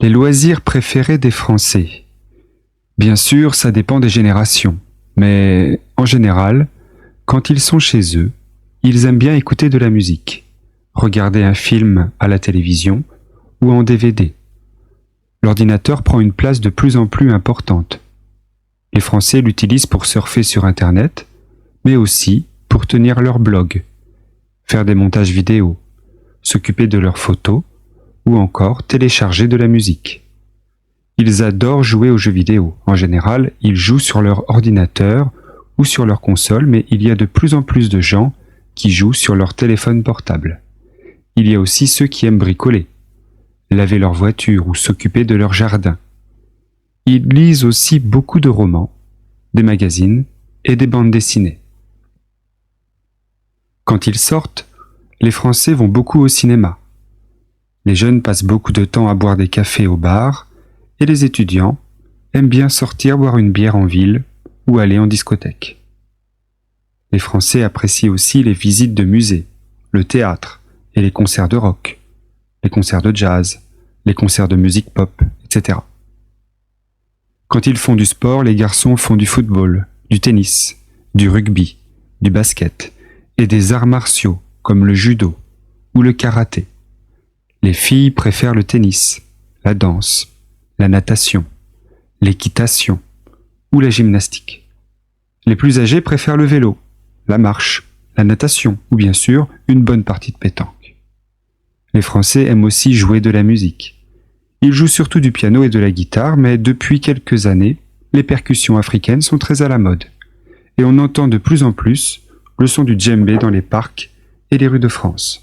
Les loisirs préférés des Français. Bien sûr, ça dépend des générations, mais en général, quand ils sont chez eux, ils aiment bien écouter de la musique, regarder un film à la télévision ou en DVD. L'ordinateur prend une place de plus en plus importante. Les Français l'utilisent pour surfer sur Internet, mais aussi pour tenir leur blog, faire des montages vidéo, s'occuper de leurs photos ou encore télécharger de la musique. Ils adorent jouer aux jeux vidéo. En général, ils jouent sur leur ordinateur ou sur leur console, mais il y a de plus en plus de gens qui jouent sur leur téléphone portable. Il y a aussi ceux qui aiment bricoler, laver leur voiture ou s'occuper de leur jardin. Ils lisent aussi beaucoup de romans, des magazines et des bandes dessinées. Quand ils sortent, les Français vont beaucoup au cinéma. Les jeunes passent beaucoup de temps à boire des cafés au bar et les étudiants aiment bien sortir boire une bière en ville ou aller en discothèque. Les Français apprécient aussi les visites de musées, le théâtre et les concerts de rock, les concerts de jazz, les concerts de musique pop, etc. Quand ils font du sport, les garçons font du football, du tennis, du rugby, du basket et des arts martiaux comme le judo ou le karaté. Les filles préfèrent le tennis, la danse, la natation, l'équitation ou la gymnastique. Les plus âgés préfèrent le vélo, la marche, la natation ou bien sûr une bonne partie de pétanque. Les Français aiment aussi jouer de la musique. Ils jouent surtout du piano et de la guitare, mais depuis quelques années, les percussions africaines sont très à la mode. Et on entend de plus en plus le son du djembé dans les parcs et les rues de France.